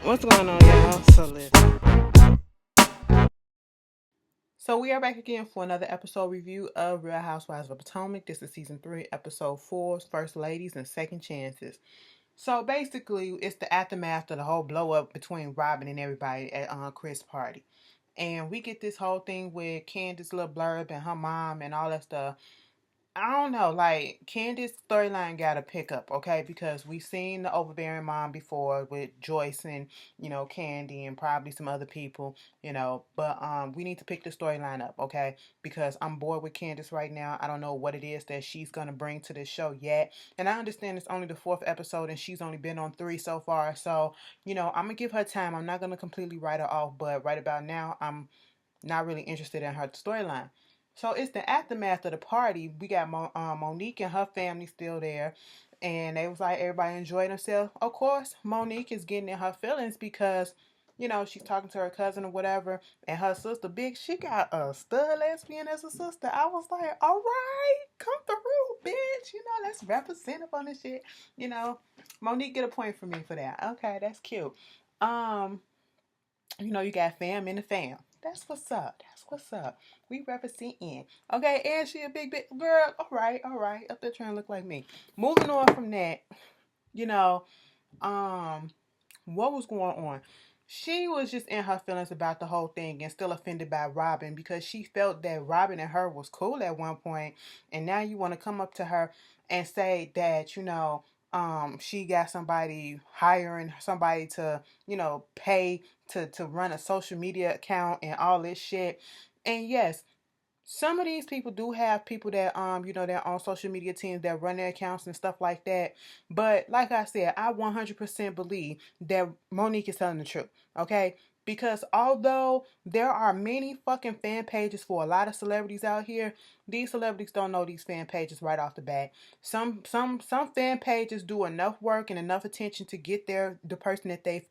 What's going on, y'all? So we are back again for another episode review of Real Housewives of Potomac. This is season 3, episode 4, First Ladies and Second Chances. So basically, it's the aftermath of the whole blow up between Robin and everybody at Chris' party. And we get this whole thing with Candace's little blurb and her mom and all that stuff. I don't know, like Candy's storyline got to pick up, okay? Because we've seen the overbearing mom before with Joyce and Candy and probably some other people, But we need to pick the storyline up, okay? Because I'm bored with Candace right now. I don't know what it is that she's gonna bring to this show yet, and I understand it's only the 4th episode and she's only been on 3 so far. So I'm gonna give her time. I'm not gonna completely write her off, but right about now, I'm not really interested in her storyline. So it's the aftermath of the party. We got Monique and her family still there. And they was like, everybody enjoyed themselves. Of course, Monique is getting in her feelings because, she's talking to her cousin or whatever. And her sister, Big, she got a stud lesbian as a sister. I was like, all right, come through, bitch. Let's represent up on this shit. You know, Monique get a point for me for that. Okay, that's cute. Um, you got fam in the fam. That's what's up. That's what's up. We representing. Okay, and she a big girl. All right, all right. Up there trying to look like me. Moving on from that, you know, um, what was going on? She was just in her feelings about the whole thing and still offended by Robin because she felt that Robin and her was cool at one point, and now you want to come up to her and say that she got somebody hiring somebody to pay to run a social media account and all this shit. And yes, some of these people do have people that they're on social media teams that run their accounts and stuff like that. But like I said, I 100% believe that Monique is telling the truth. Okay? Because although there are many fucking fan pages for a lot of celebrities out here, these celebrities don't know these fan pages right off the bat. Some fan pages do enough work and enough attention to get the person that they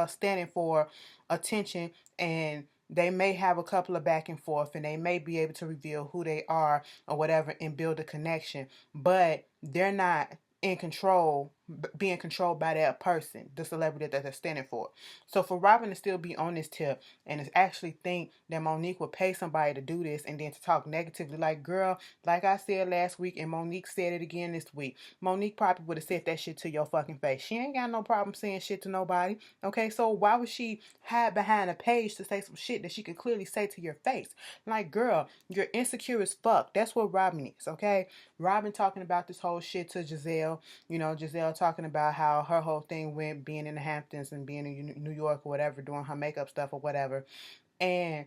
standing for attention, and they may have a couple of back and forth and they may be able to reveal who they are or whatever and build a connection, but they're not in control, being controlled by that person, the celebrity that they're standing for. So for Robin to still be on this tip and to actually think that Monique would pay somebody to do this and then to talk negatively, like, girl, like I said last week and Monique said it again this week, Monique probably would have said that shit to your fucking face. She ain't got no problem saying shit to nobody. Okay, so why would she hide behind a page to say some shit that she could clearly say to your face? Like, girl, you're insecure as fuck. That's what Robin is, okay? Robin talking about this whole shit to Giselle. Giselle talking about how her whole thing went being in the Hamptons and being in New York or whatever, doing her makeup stuff or whatever. And,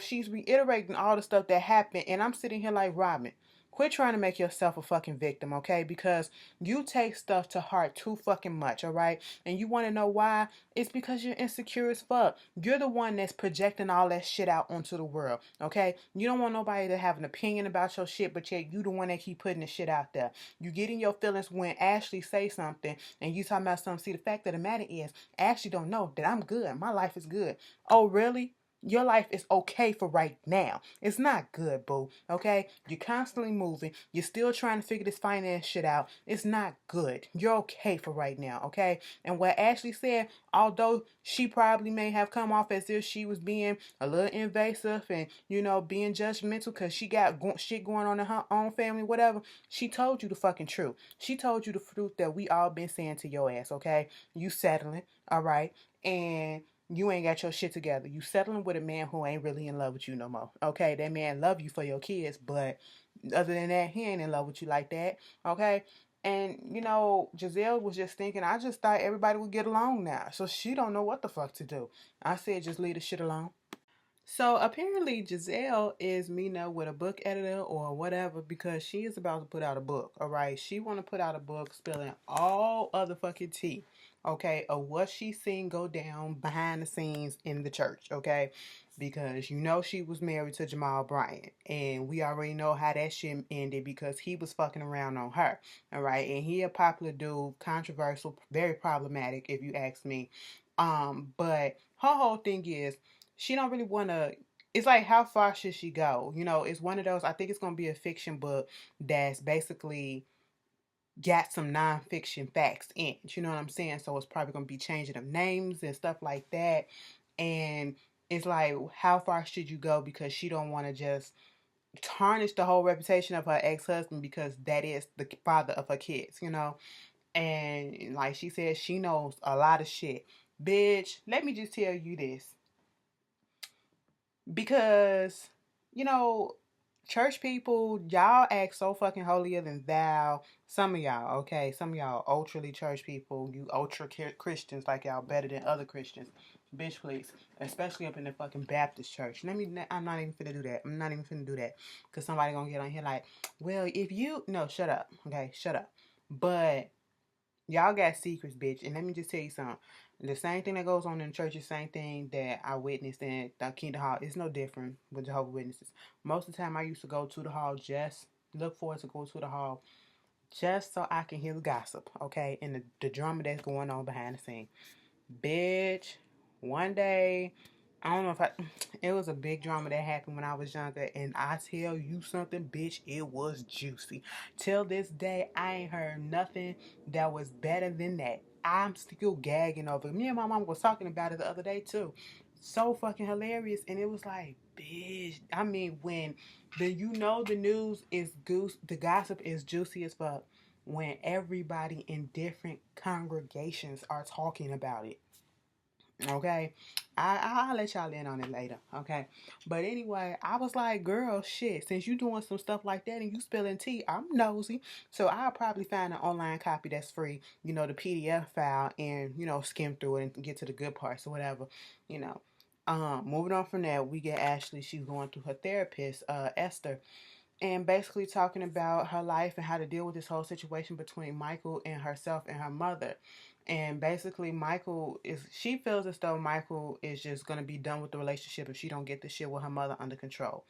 she's reiterating all the stuff that happened. And I'm sitting here like, Robin, quit trying to make yourself a fucking victim, okay? Because you take stuff to heart too fucking much, all right? And you want to know why? It's because you're insecure as fuck. You're the one that's projecting all that shit out onto the world, okay? You don't want nobody to have an opinion about your shit, but yet you the one that keep putting the shit out there. You get in your feelings when Ashley say something and you talking about something. See, the fact of the matter is, Ashley don't know that I'm good. My life is good. Oh, really? Your life is okay for right now. It's not good, boo. Okay? You're constantly moving. You're still trying to figure this finance shit out. It's not good. You're okay for right now, okay? And what Ashley said, although she probably may have come off as if she was being a little invasive and, being judgmental because she got shit going on in her own family, whatever, she told you the fucking truth. She told you the truth that we all been saying to your ass, okay? You settling, all right? And you ain't got your shit together. You settling with a man who ain't really in love with you no more. Okay, that man love you for your kids, but other than that, he ain't in love with you like that. Okay. And Giselle was just thinking, I just thought everybody would get along now. So she don't know what the fuck to do. I said just leave the shit alone. So apparently Giselle is meeting up with a book editor or whatever because she is about to put out a book. All right, she want to put out a book spilling all other fucking tea, okay, of what she's seen go down behind the scenes in the church, okay, because she was married to Jamal Bryant, and we already know how that shit ended because he was fucking around on her, all right, and he a popular dude, controversial, very problematic if you ask me, but her whole thing is she don't really want to. It's like, how far should she go? It's one of those. I think it's gonna be a fiction book that's basically got some nonfiction facts in. You know what I'm saying? So it's probably gonna be changing of names and stuff like that. And it's like, how far should you go? Because she don't want to just tarnish the whole reputation of her ex-husband, because that is the father of her kids, you know. And like she said, she knows a lot of shit. Bitch, let me just tell you this. Because, you know, church people, y'all act so fucking holier than thou. Some of y'all, okay? Some of y'all ultra church people, you ultra Christians, like y'all better than other Christians. Bitch, please. Especially up in the fucking Baptist church. I'm not even finna do that. I'm not even finna do that. Because somebody gonna get on here like, well, if you, no, shut up. Okay, shut up. But y'all got secrets, bitch. And let me just tell you something. The same thing that goes on in the church is the same thing that I witnessed in the Kingdom Hall. It's no different with Jehovah's Witnesses. Most of the time, I used to go to the hall, just look forward to go to the hall just so I can hear the gossip, okay? And the drama that's going on behind the scene. Bitch, one day, I don't know if it was a big drama that happened when I was younger, and I tell you something, bitch, it was juicy. Till this day, I ain't heard nothing that was better than that. I'm still gagging over it. Me and my mom was talking about it the other day too. So fucking hilarious, and it was like, bitch. I mean, when the news is goose, the gossip is juicy as fuck. When everybody in different congregations are talking about it. Okay, I'll let y'all in on it later. Okay, but anyway, I was like, girl, shit. Since you doing some stuff like that and you spilling tea, I'm nosy, so I'll probably find an online copy that's free. You know, the PDF file, and skim through it and get to the good parts or whatever. You know, moving on from that, we get Ashley. She's going through her therapist, Esther, and basically talking about her life and how to deal with this whole situation between Michael and herself and her mother. And basically, she feels as though Michael is just going to be done with the relationship if she don't get the shit with her mother under control.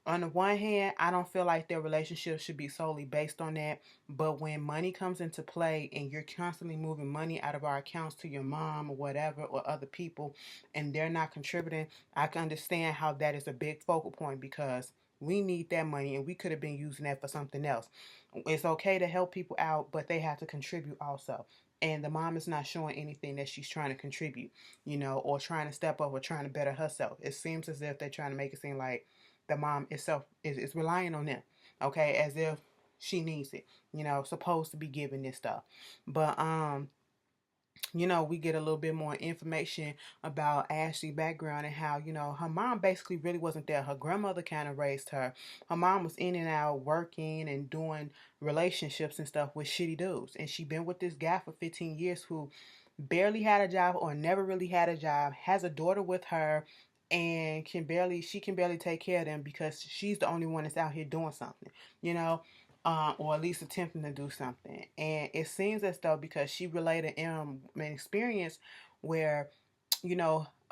On the one hand, I don't feel like their relationship should be solely based on that. But when money comes into play and you're constantly moving money out of our accounts to your mom or whatever or other people, and they're not contributing, I can understand how that is a big focal point, because we need that money and we could have been using that for something else. It's okay to help people out, but they have to contribute also. And the mom is not showing anything that she's trying to contribute, or trying to step up or trying to better herself. It seems as if they're trying to make it seem like the mom itself is relying on them, okay, as if she needs it, supposed to be giving this stuff. But we get a little bit more information about Ashley's background and how, her mom basically really wasn't there. Her grandmother kind of raised her. Her mom was in and out working and doing relationships and stuff with shitty dudes. And she been with this guy for 15 years who barely had a job or never really had a job, has a daughter with her, and she can barely take care of them because she's the only one that's out here doing something, or at least attempting to do something. And it seems as though, because she related an experience where,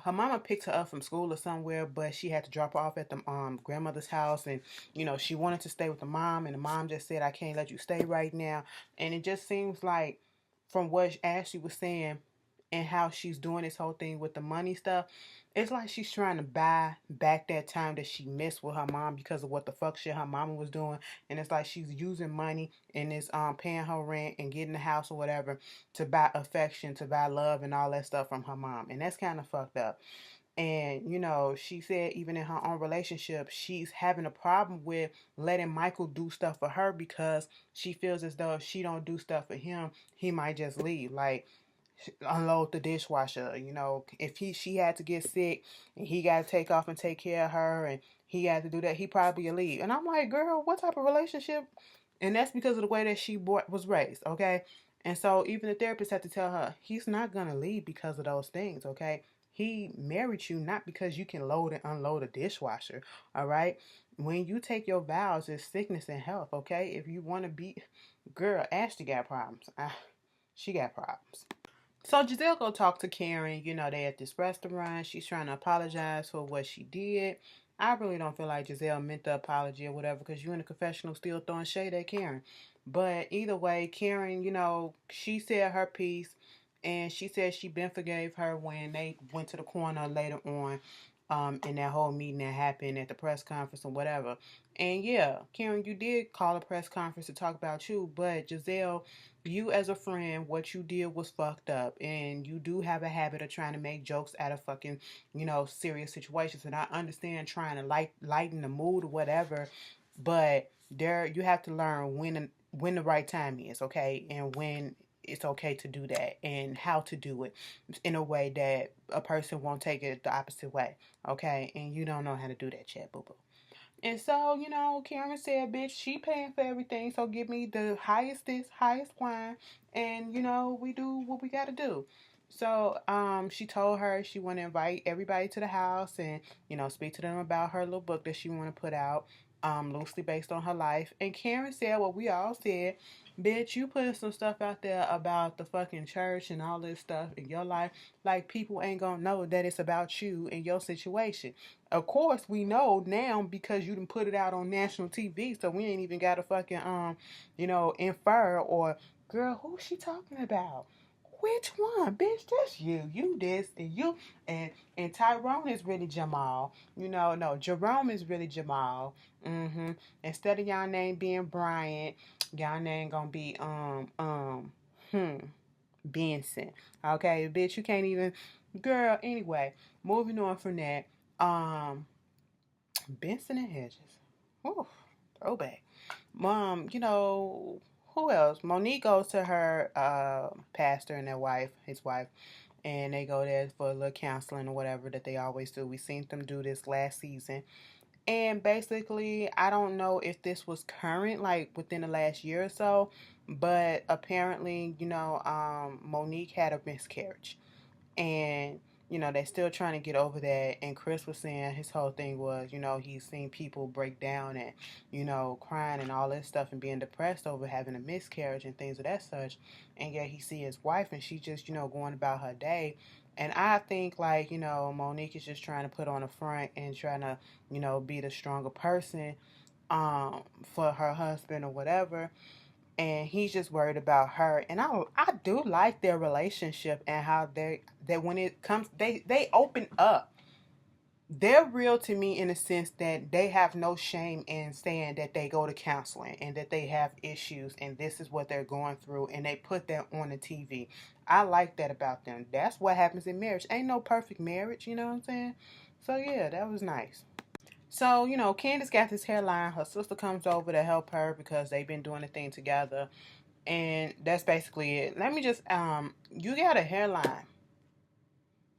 her mama picked her up from school or somewhere, but she had to drop her off at the grandmother's house, and she wanted to stay with the mom, and the mom just said, "I can't let you stay right now." And it just seems like, from what Ashley was saying and how she's doing this whole thing with the money stuff, it's like she's trying to buy back that time that she missed with her mom because of what the fuck shit her mama was doing. And it's like she's using money and is paying her rent and getting the house or whatever to buy affection, to buy love and all that stuff from her mom. And that's kind of fucked up. And, she said even in her own relationship, she's having a problem with letting Michael do stuff for her, because she feels as though if she don't do stuff for him, he might just leave. Like, unload the dishwasher, if she had to get sick and he got to take off and take care of her, and he had to do that, he probably would leave. And I'm like, girl, what type of relationship? And that's because of the way that she was raised, okay? And so even the therapist had to tell her, he's not going to leave because of those things, okay? He married you not because you can load and unload a dishwasher, all right? When you take your vows, it's sickness and health, okay? If you want to be, girl, Ashley got problems. She got problems. So Giselle go talk to Karen. They at this restaurant. She's trying to apologize for what she did. I really don't feel like Giselle meant the apology or whatever, because you in the confessional still throwing shade at Karen. But either way, Karen, she said her piece, and she said she been forgave her when they went to the corner later on. in that whole meeting that happened at the press conference or whatever. And yeah, Karen, you did call a press conference to talk about you, but Giselle, you as a friend, what you did was fucked up, and you do have a habit of trying to make jokes out of fucking, serious situations. And I understand trying to lighten the mood or whatever, but there you have to learn when the right time is, okay, and when it's okay to do that and how to do it in a way that a person won't take it the opposite way, okay? And you don't know how to do that yet, boo boo. And so, Karen said, bitch, she paying for everything, so give me the highest this, highest wine, and we do what we gotta do. So, she told her she want to invite everybody to the house and, speak to them about her little book that she want to put out, loosely based on her life. And Karen said what we all said, bitch, you putting some stuff out there about the fucking church and all this stuff in your life, like people ain't gonna know that it's about you and your situation. Of course, we know now because you done put it out on national TV, so we ain't even got to fucking infer or girl, who's she talking about? Which one, bitch? That's you. You this and you and Tyrone is really Jamal. No, Jerome is really Jamal. Instead of y'all name being Bryant, y'all name gonna be hmm Benson. Okay, bitch, you can't even, girl. Anyway, moving on from that. Benson and Hedges. Whew, throwback. Mom, who else? Monique goes to her pastor and his wife, and they go there for a little counseling or whatever that they always do. We seen them do this last season. And basically, I don't know if this was current, like within the last year or so, but apparently, Monique had a miscarriage. And they're still trying to get over that. And Chris was saying his whole thing was, he's seen people break down and crying and all this stuff and being depressed over having a miscarriage and things of that such. And yet he see his wife and she just going about her day. And I think, like, Monique is just trying to put on a front and trying to be the stronger person for her husband or whatever. And he's just worried about her. And I do like their relationship and how that when it comes, they open up. They're real to me in the sense that they have no shame in saying that they go to counseling and that they have issues and this is what they're going through, and they put that on the TV. I like that about them. That's what happens in marriage. Ain't no perfect marriage, you know what I'm saying? So yeah, that was nice. So, Candace got this hairline. Her sister comes over to help her because they've been doing a thing together. And that's basically it. Let me just, you got a hairline.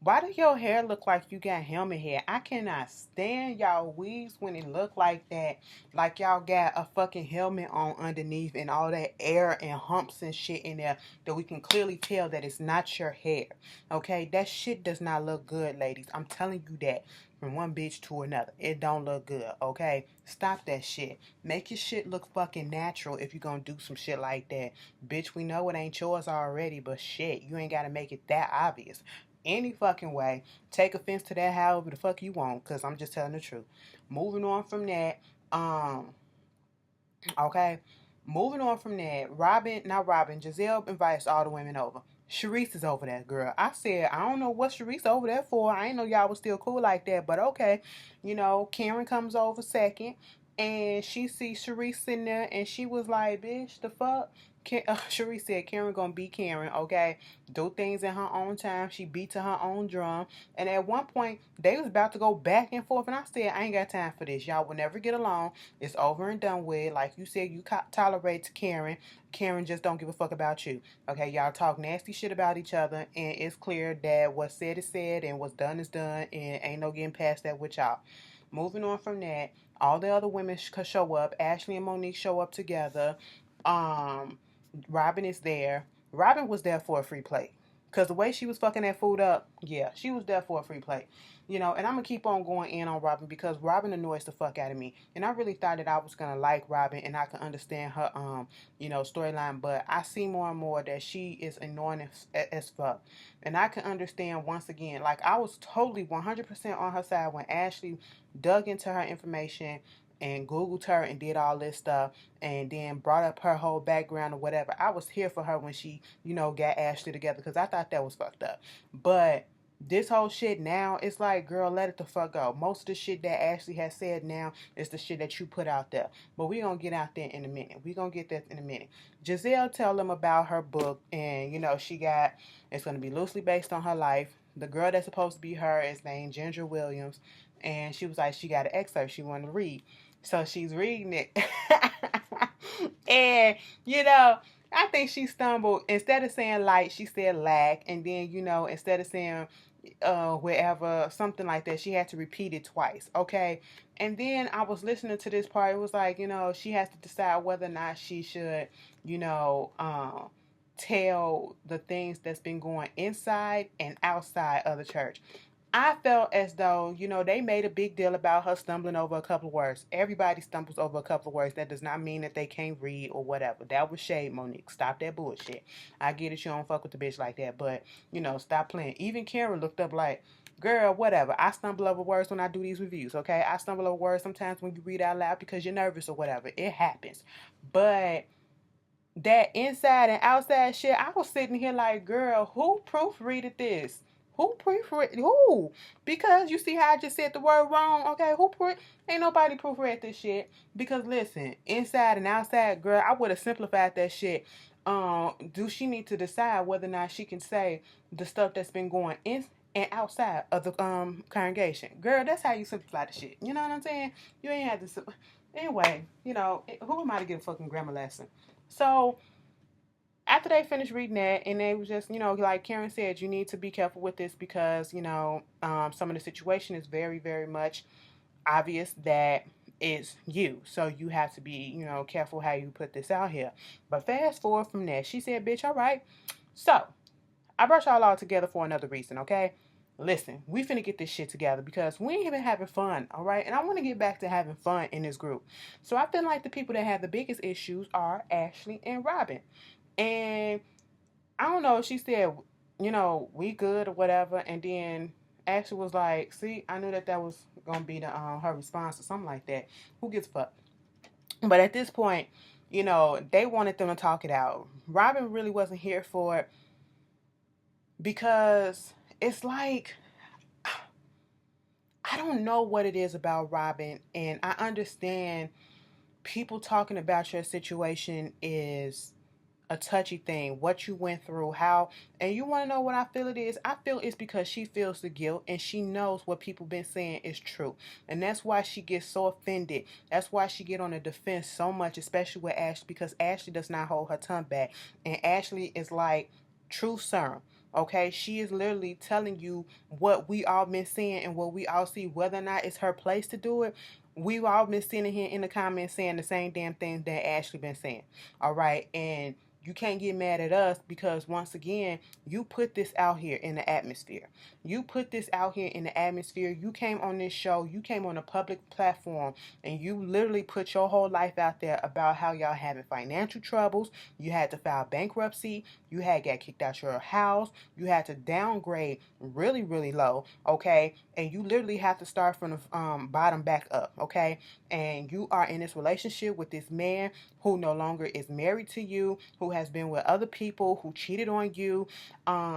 Why do your hair look like you got helmet hair? I cannot stand y'all weaves when it look like that. Like y'all got a fucking helmet on underneath and all that air and humps and shit in there that we can clearly tell that it's not your hair. Okay? That shit does not look good, ladies. I'm telling you that. From one bitch to another. It don't look good, okay? Stop that shit. Make your shit look fucking natural if you're gonna do some shit like that. Bitch, we know it ain't yours already, but shit, you ain't gotta make it that obvious any fucking way. Take offense to that however the fuck you want, because I'm just telling the truth. Moving on from that, okay. Moving on from that, Giselle invites all the women over. Sharice is over there, girl. I said, I don't know what Sharice over there for. I ain't know y'all was still cool like that, but okay. Karen comes over second, and she sees Sharice sitting there, and she was like, bitch, the fuck? Sharice said Karen gonna be Karen, okay? Do things in her own time. She beat to her own drum. And at one point, they was about to go back and forth, and I said, I ain't got time for this. Y'all will never get along. It's over and done with. Like you said, you tolerate Karen. Karen just don't give a fuck about you. Okay, y'all talk nasty shit about each other, and it's clear that what's said is said and what's done is done, and ain't no getting past that with y'all. Moving on from that, all the other women show up. Ashley and Monique show up together. Um, Robin is there. Robin was there for a free plate. Because the way she was fucking that food up, yeah, she was there for a free plate. And I'm going to keep on going in on Robin because Robin annoys the fuck out of me. And I really thought that I was going to like Robin and I could understand her, storyline. But I see more and more that she is annoying as fuck. And I can understand once again, like I was totally 100% on her side when Ashley dug into her information and Googled her and did all this stuff and then brought up her whole background or whatever. I was here for her when she, got Ashley together because I thought that was fucked up. But this whole shit now, it's like, girl, let it the fuck go. Most of the shit that Ashley has said now is the shit that you put out there. But we gonna get out there in a minute. We gonna get that in a minute. Giselle tell them about her book, and it's gonna be loosely based on her life. The girl that's supposed to be her is named Ginger Williams, and she was like, she got an excerpt she wanted to read. So she's reading it. And, you know, I think she stumbled. Instead of saying light, she said lack. And then, instead of saying wherever, something like that, she had to repeat it twice. Okay. And then I was listening to this part. It was like, she has to decide whether or not she should, you know, tell the things that's been going inside and outside of the church. I felt as though, they made a big deal about her stumbling over a couple of words. Everybody stumbles over a couple of words. That does not mean that they can't read or whatever. That was shade, Monique. Stop that bullshit. I get it, you don't fuck with the bitch like that, but, stop playing. Even Karen looked up like, girl, whatever. I stumble over words when I do these reviews, okay? I stumble over words sometimes when you read out loud because you're nervous or whatever. It happens. But that inside and outside shit, I was sitting here like, girl, who proofreaded this? Who proofread? Who? Because you see how I just said the word wrong, okay? Ain't nobody proofread this shit. Because listen, inside and outside, girl, I would have simplified that shit. Do she need to decide whether or not she can say the stuff that's been going in and outside of the congregation? Girl, that's how you simplify the shit. You know what I'm saying? You ain't had to. Anyway, who am I to get a fucking grammar lesson? So after they finished reading that, and they was just, like Karen said, you need to be careful with this because, some of the situation is very, very much obvious that it's you. So you have to be, careful how you put this out here. But fast forward from that, she said, bitch, all right. So I brought y'all all together for another reason, okay? Listen, we finna get this shit together because we ain't even having fun, all right? And I want to get back to having fun in this group. So I feel like the people that have the biggest issues are Ashley and Robin. And I don't know, she said, we good or whatever. And then Ashley was like, see, I knew that was going to be her response or something like that. Who gives a fuck? But at this point, they wanted them to talk it out. Robin really wasn't here for it because it's like, I don't know what it is about Robin. And I understand people talking about your situation is a touchy thing, what you went through, how, and you want to know what I feel it is? I feel it's because she feels the guilt and she knows what people been saying is true. And that's why she gets so offended. That's why she get on the defense so much, especially with Ashley, because Ashley does not hold her tongue back. And Ashley is like true serum. Okay, she is literally telling you what we all been seeing and what we all see, whether or not it's her place to do it. We've all been sitting here in the comments saying the same damn things that Ashley been saying. All right, and you can't get mad at us because once again, you put this out here in the atmosphere. You put this out here in the atmosphere. You came on this show. You came on a public platform and you literally put your whole life out there about how y'all having financial troubles. You had to file bankruptcy. You had got kicked out your house. You had to downgrade really, really low. Okay. And you literally have to start from the bottom back up. Okay. And you are in this relationship with this man who no longer is married to you, who has been with other people, who cheated on you.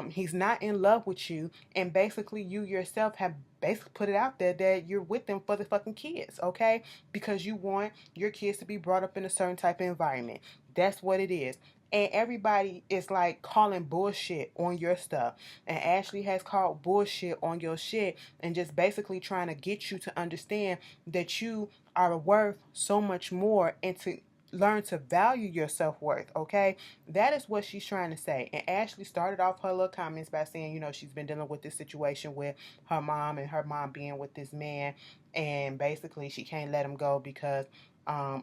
He's not in love with you. And basically you yourself have basically put it out there that you're with them for the fucking kids, okay? Because you want your kids to be brought up in a certain type of environment. That's what it is. And everybody is like calling bullshit on your stuff. And Ashley has called bullshit on your shit and just basically trying to get you to understand that you are worth so much more and to learn to value your self-worth, okay? That is what she's trying to say. And Ashley started off her little comments by saying, she's been dealing with this situation with her mom and her mom being with this man. And basically she can't let him go because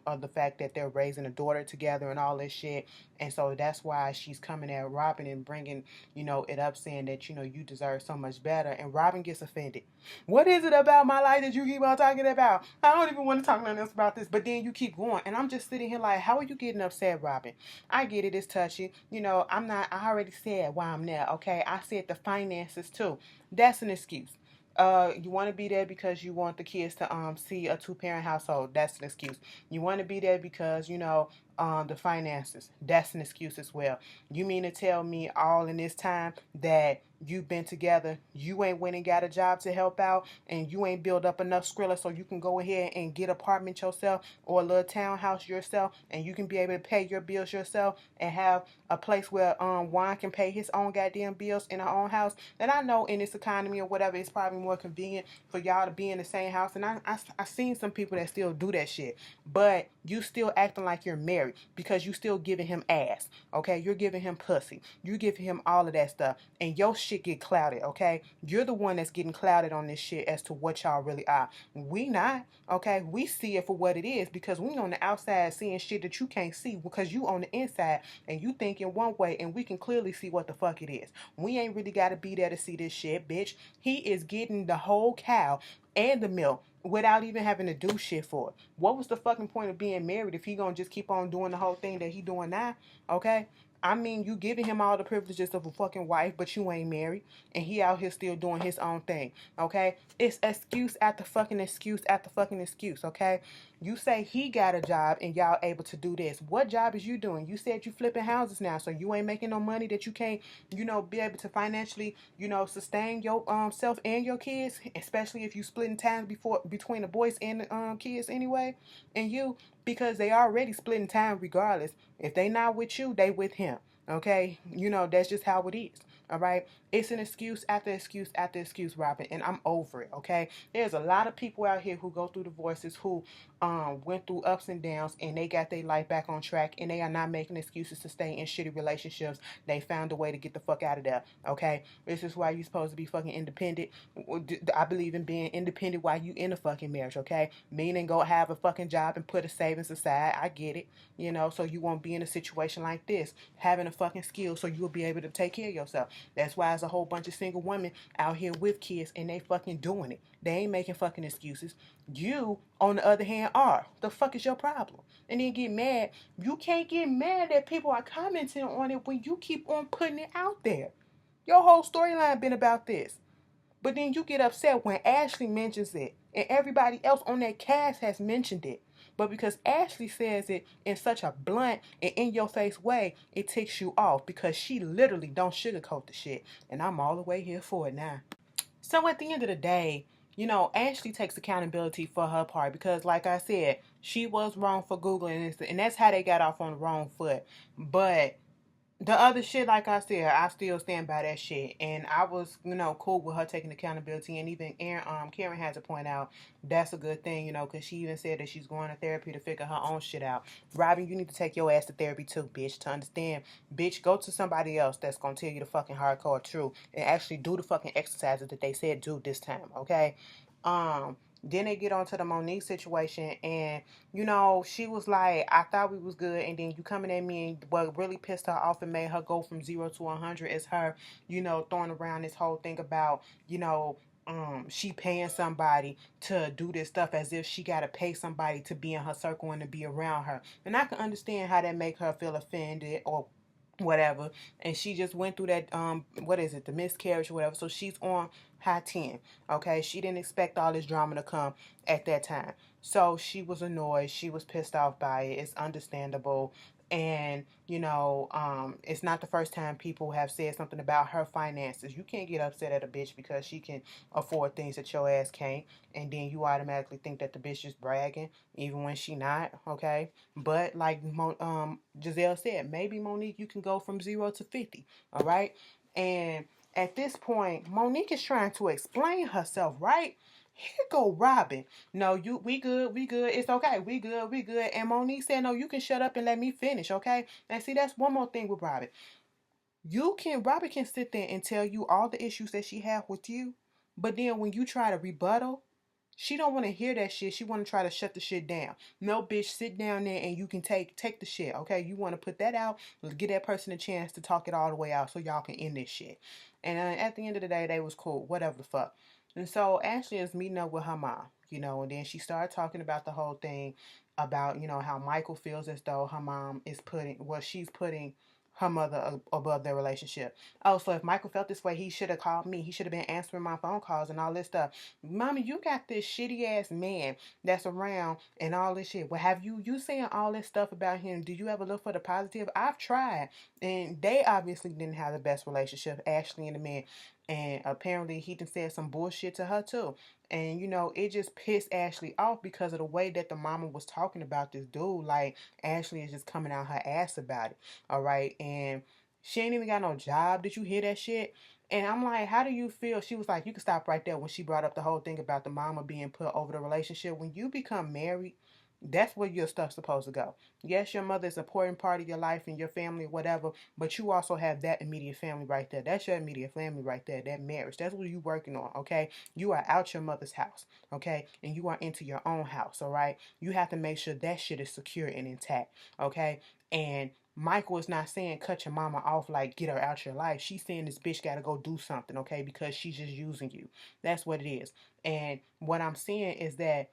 of the fact that they're raising a daughter together and all this shit. And so that's why she's coming at Robin and bringing, it up saying that, you deserve so much better. And Robin gets offended. What is it about my life that you keep on talking about? I don't even want to talk nothing else about this. But then you keep going. And I'm just sitting here like, how are you getting upset, Robin? I get it. It's touchy. I already said why I'm there. Okay. I said the finances too. That's an excuse. You want to be there because you want the kids to see a two-parent household. That's an excuse. You want to be there because the finances. That's an excuse as well. You mean to tell me all in this time that you've been together, you ain't went and got a job to help out, and you ain't built up enough Skrilla so you can go ahead and get an apartment yourself or a little townhouse yourself, and you can be able to pay your bills yourself and have a place where Juan can pay his own goddamn bills in her own house? And I know in this economy or whatever, it's probably more convenient for y'all to be in the same house. And I seen some people that still do that shit, but you still acting like you're married because you still giving him ass. Okay, you're giving him pussy. You're giving him all of that stuff, and your shit get clouded. Okay, you're the one that's getting clouded on this shit as to what y'all really are. We not. Okay, we see it for what it is because we on the outside seeing shit that you can't see because you on the inside and you think in one way, and we can clearly see what the fuck it is. We ain't really got to be there to see this shit, bitch. He is getting the whole cow and the milk without even having to do shit for it. What was the fucking point of being married if he gonna just keep on doing the whole thing that he doing now? Okay? I mean, you giving him all the privileges of a fucking wife, but you ain't married, and he out here still doing his own thing. Okay? It's excuse after fucking excuse after fucking excuse. Okay? You say he got a job and y'all able to do this. What job is you doing? You said you flipping houses now, so you ain't making no money that you can't, be able to financially, sustain your self and your kids, especially if you splitting time between the boys and the kids anyway, and you, because they already splitting time regardless. If they not with you, they with him. Okay, that's just how it is. All right, it's an excuse after excuse after excuse, Robin, and I'm over it. Okay, there's a lot of people out here who go through divorces who went through ups and downs, and they got their life back on track, and they are not making excuses to stay in shitty relationships. They found a way to get the fuck out of there. Okay, this is why you're supposed to be fucking independent. I believe in being independent while you in a fucking marriage. Okay, meaning go have a fucking job and put a savings aside. I get it. So you won't be in a situation like this, having a fucking skill so you'll be able to take care of yourself. That's why there's a whole bunch of single women out here with kids and they fucking doing it. They ain't making fucking excuses. You, on the other hand, are. The fuck is your problem? And then get mad. You can't get mad that people are commenting on it when you keep on putting it out there. Your whole storyline been about this. But then you get upset when Ashley mentions it and everybody else on that cast has mentioned it. But because Ashley says it in such a blunt and in your face way, it ticks you off because she literally don't sugarcoat the shit. And I'm all the way here for it now. So at the end of the day, Ashley takes accountability for her part because, like I said, she was wrong for Googling this, and that's how they got off on the wrong foot. But the other shit, like I said, I still stand by that shit. And I was, cool with her taking accountability. And even Karen had to point out that's a good thing, because she even said that she's going to therapy to figure her own shit out. Robin, you need to take your ass to therapy too, bitch, to understand. Bitch, go to somebody else that's going to tell you the fucking hardcore truth and actually do the fucking exercises that they said do this time, okay? Then they get on to the Monique situation, and she was like, I thought we was good, and then you coming at me, and what really pissed her off and made her go from 0 to 100 is her, throwing around this whole thing about, she paying somebody to do this stuff as if she gotta pay somebody to be in her circle and to be around her. And I can understand how that make her feel offended or whatever, and she just went through that what is it, the miscarriage or whatever, so she's on high 10. Okay, she didn't expect all this drama to come at that time, so she was annoyed, she was pissed off by it. It's understandable. And it's not the first time people have said something about her finances. You can't get upset at a bitch because she can afford things that your ass can't, and then you automatically think that the bitch is bragging even when she not. Okay, but like Giselle said, maybe Monique, you can go from 0 to 50. All right, and at this point, Monique is trying to explain herself, right? Here go Robin. No, we good, it's okay, we good. And Monique said, no, you can shut up and let me finish, okay? And see, that's one more thing with Robin. Robin can sit there and tell you all the issues that she have with you, but then when you try to rebuttal, she don't want to hear that shit. She want to try to shut the shit down. No, bitch, sit down there and you can take the shit, okay? You want to put that out, give that person a chance to talk it all the way out so y'all can end this shit. And at the end of the day, they was cool, whatever the fuck. And so Ashley is meeting up with her mom, and then she started talking about the whole thing about, how Michael feels as though her mom is she's putting her mother above their relationship. Oh, so if Michael felt this way, he should have called me. He should have been answering my phone calls and all this stuff. Mommy, you got this shitty ass man that's around and all this shit. Well, have you saying all this stuff about him? Do you ever look for the positive? I've tried. And they obviously didn't have the best relationship, Ashley and the man. And apparently he done said some bullshit to her too. And it just pissed Ashley off because of the way that the mama was talking about this dude. Like, Ashley is just coming out her ass about it. All right. And she ain't even got no job. Did you hear that shit? And I'm like, how do you feel? She was like, you can stop right there when she brought up the whole thing about the mama being put over the relationship. When you become married, that's where your stuff's supposed to go. Yes, your mother is an important part of your life and your family, whatever, but you also have that immediate family right there. That's your immediate family right there, that marriage. That's what you're working on, okay? You are out your mother's house, okay? And you are into your own house, all right? You have to make sure that shit is secure and intact, okay? And Michael is not saying cut your mama off, like get her out your life. She's saying this bitch got to go do something, okay? Because she's just using you. That's what it is. And what I'm seeing is that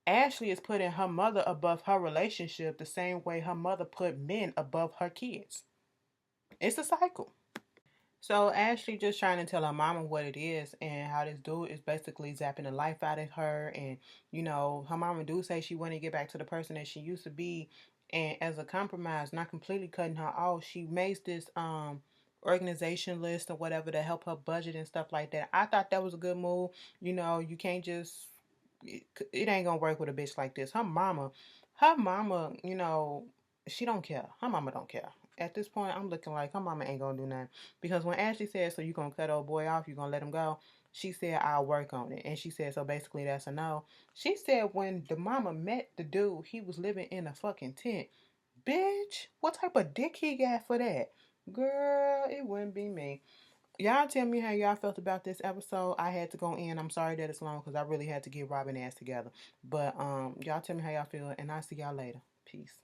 Ashley is putting her mother above her relationship the same way her mother put men above her kids. It's a cycle. So Ashley just trying to tell her mama what it is and how this dude is basically zapping the life out of her. And, her mama do say she want to get back to the person that she used to be. And as a compromise, not completely cutting her off, she makes this organization list or whatever to help her budget and stuff like that. I thought that was a good move. You can't just it ain't gonna work with a bitch like this. Her mama, she don't care. Her mama don't care. At this point, I'm looking like her mama ain't gonna do nothing. Because when Ashley said, so you gonna cut old boy off, you gonna let him go, she said, I'll work on it. And she said, so basically that's a no. She said when the mama met the dude, he was living in a fucking tent. Bitch, what type of dick he got for that? Girl, it wouldn't be me. Y'all tell me how y'all felt about this episode. I had to go in. I'm sorry that it's long because I really had to get Robin ass together. But y'all tell me how y'all feel, and I'll see y'all later. Peace.